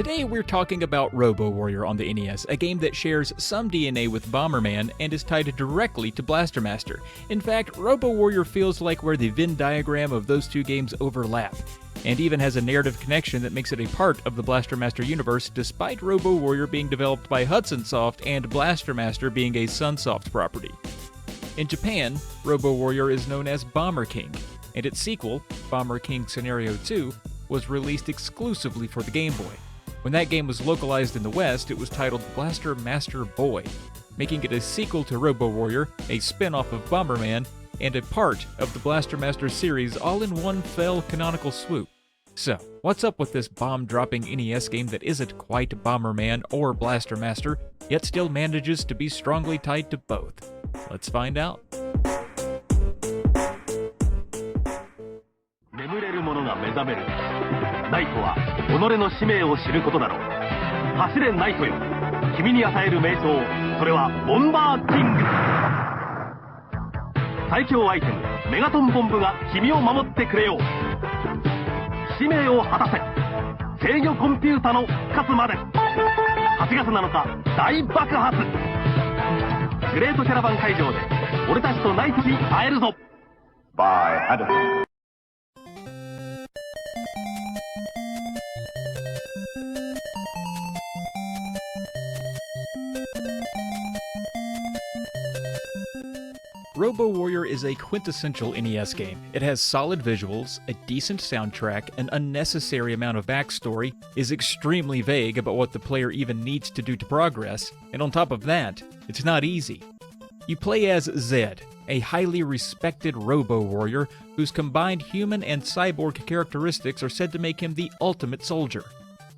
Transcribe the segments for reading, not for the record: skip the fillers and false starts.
Today we're talking about RoboWarrior on the NES, a game that shares some DNA with Bomberman and is tied directly to Blaster Master. In fact, RoboWarrior feels like where the Venn diagram of those two games overlap, and even has a narrative connection that makes it a part of the Blaster Master universe, despite RoboWarrior being developed by Hudson Soft and Blaster Master being a Sunsoft property. In Japan, RoboWarrior is known as Bomber King, and its sequel, Bomber King Scenario 2, was released exclusively for the Game Boy. When that game was localized in the West, it was titled Blaster Master Boy, making it a sequel to RoboWarrior, a spin-off of Bomberman, and a part of the Blaster Master series all in one fell canonical swoop. So, what's up with this bomb-dropping NES game that isn't quite Bomberman or Blaster Master, yet still manages to be strongly tied to both? Let's find out. 眠れる者が目覚める。ナイトは己の使命を知ることだろう。走れナイトよ。君に与える名称、それはボンバーキング。最強アイテム、メガトンボンブが君を守ってくれよう。使命を果たせ。制御コンピュータの勝つまで。8月7日、大爆発。グレートキャラバン会場で、俺たちとナイトに会えるぞ。By Adam. RoboWarrior is a quintessential NES game. It has solid visuals, a decent soundtrack, an unnecessary amount of backstory, is extremely vague about what the player even needs to do to progress, and on top of that, it's not easy. You play as Zed, a highly respected RoboWarrior whose combined human and cyborg characteristics are said to make him the ultimate soldier.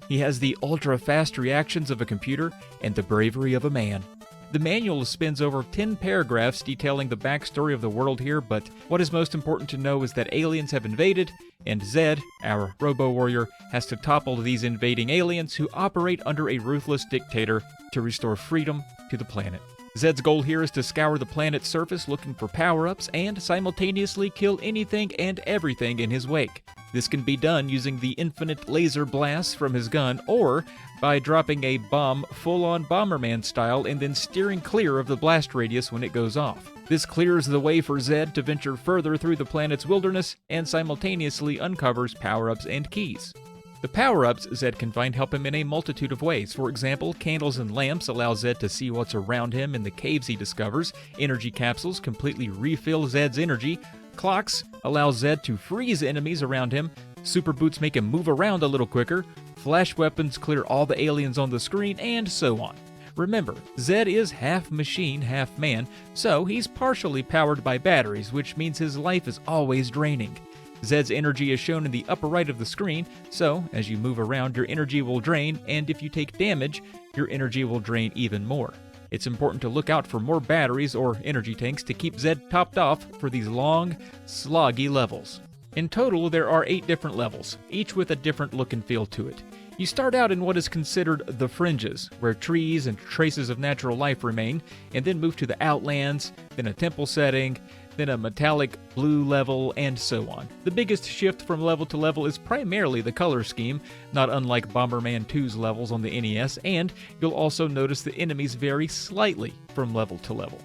He has the ultra-fast reactions of a computer and the bravery of a man. The manual spans over 10 paragraphs detailing the backstory of the world here, but what is most important to know is that aliens have invaded, and Zed, our RoboWarrior, has to topple these invading aliens who operate under a ruthless dictator to restore freedom to the planet. Zed's goal here is to scour the planet's surface looking for power-ups and simultaneously kill anything and everything in his wake. This can be done using the infinite laser blasts from his gun, or by dropping a bomb full-on Bomberman style and then steering clear of the blast radius when it goes off. This clears the way for Zed to venture further through the planet's wilderness and simultaneously uncovers power-ups and keys. The power-ups Zed can find help him in a multitude of ways. For example, candles and lamps allow Zed to see what's around him in the caves he discovers. Energy capsules completely refill Zed's energy. Clocks allow Zed to freeze enemies around him. Super boots make him move around a little quicker. Flash weapons clear all the aliens on the screen, and so on. Remember, Zed is half machine, half man, so he's partially powered by batteries, which means his life is always draining. Zed's energy is shown in the upper right of the screen, so as you move around, your energy will drain, and if you take damage, your energy will drain even more. It's important to look out for more batteries or energy tanks to keep Zed topped off for these long, sloggy levels. In total, there are 8 different levels, each with a different look and feel to it. You start out in what is considered the fringes, where trees and traces of natural life remain, and then move to the outlands, then a temple setting, then a metallic blue level, and so on. The biggest shift from level to level is primarily the color scheme, not unlike Bomberman 2's levels on the NES, and you'll also notice the enemies vary slightly from level to level.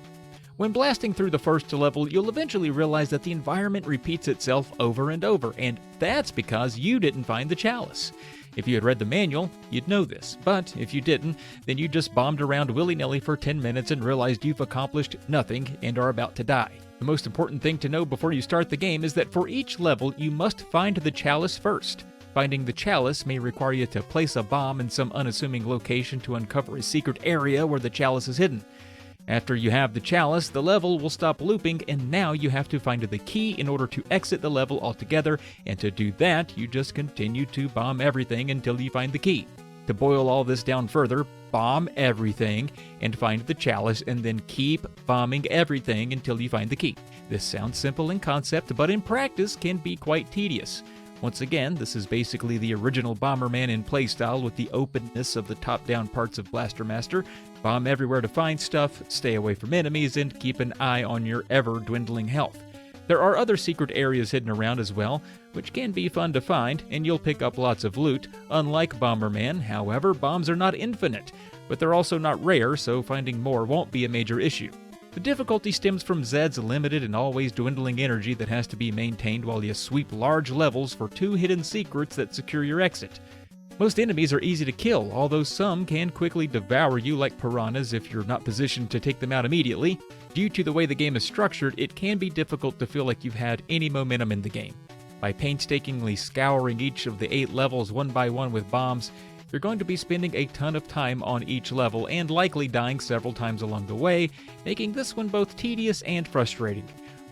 When blasting through the first level, you'll eventually realize that the environment repeats itself over and over, and that's because you didn't find the chalice. If you had read the manual, you'd know this, but if you didn't, then you just bombed around willy-nilly for 10 minutes and realized you've accomplished nothing and are about to die. The most important thing to know before you start the game is that for each level, you must find the chalice first. Finding the chalice may require you to place a bomb in some unassuming location to uncover a secret area where the chalice is hidden. After you have the chalice, the level will stop looping, and now you have to find the key in order to exit the level altogether, and to do that, you just continue to bomb everything until you find the key. To boil all this down further, bomb everything and find the chalice, and then keep bombing everything until you find the key. This sounds simple in concept, but in practice can be quite tedious. Once again, this is basically the original Bomberman in playstyle with the openness of the top-down parts of Blaster Master. Bomb everywhere to find stuff, stay away from enemies, and keep an eye on your ever-dwindling health. There are other secret areas hidden around as well, which can be fun to find, and you'll pick up lots of loot. Unlike Bomberman, however, bombs are not infinite, but they're also not rare, so finding more won't be a major issue. The difficulty stems from Zed's limited and always dwindling energy that has to be maintained while you sweep large levels for 2 hidden secrets that secure your exit. Most enemies are easy to kill, although some can quickly devour you like piranhas if you're not positioned to take them out immediately. Due to the way the game is structured, it can be difficult to feel like you've had any momentum in the game. By painstakingly scouring each of the 8 levels one by one with bombs, you're going to be spending a ton of time on each level and likely dying several times along the way, making this one both tedious and frustrating.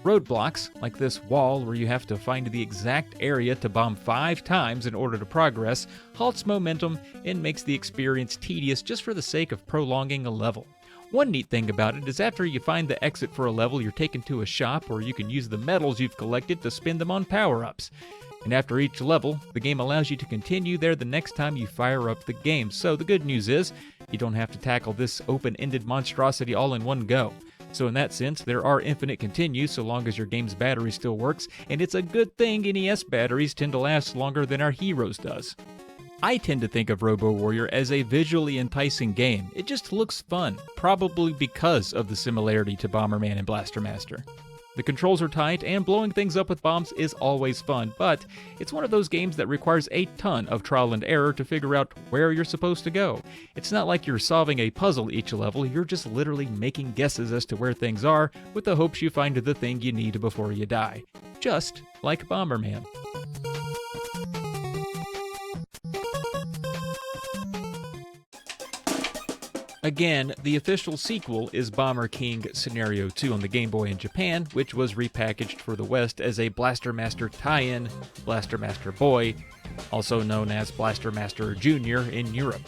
Roadblocks, like this wall where you have to find the exact area to bomb 5 times in order to progress, halts momentum and makes the experience tedious just for the sake of prolonging a level. One neat thing about it is after you find the exit for a level, you're taken to a shop where you can use the medals you've collected to spend them on power-ups. And after each level, the game allows you to continue there the next time you fire up the game. So the good news is, you don't have to tackle this open-ended monstrosity all in one go. So in that sense, there are infinite continues so long as your game's battery still works, and it's a good thing NES batteries tend to last longer than our Heroes does. I tend to think of RoboWarrior as a visually enticing game. It just looks fun, probably because of the similarity to Bomberman and Blaster Master. The controls are tight, and blowing things up with bombs is always fun, but it's one of those games that requires a ton of trial and error to figure out where you're supposed to go. It's not like you're solving a puzzle each level, you're just literally making guesses as to where things are, with the hopes you find the thing you need before you die. Just like Bomberman. Again, the official sequel is Bomber King Scenario 2 on the Game Boy in Japan, which was repackaged for the West as a Blaster Master tie-in, Blaster Master Boy, also known as Blaster Master Jr. in Europe.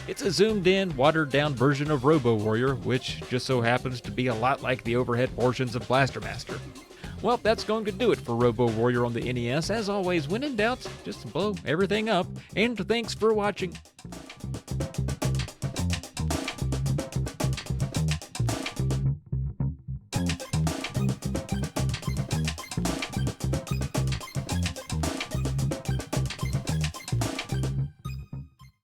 It's a zoomed-in, watered-down version of RoboWarrior, which just so happens to be a lot like the overhead portions of Blaster Master. Well, that's going to do it for RoboWarrior on the NES. As always, when in doubt, just blow everything up, and thanks for watching.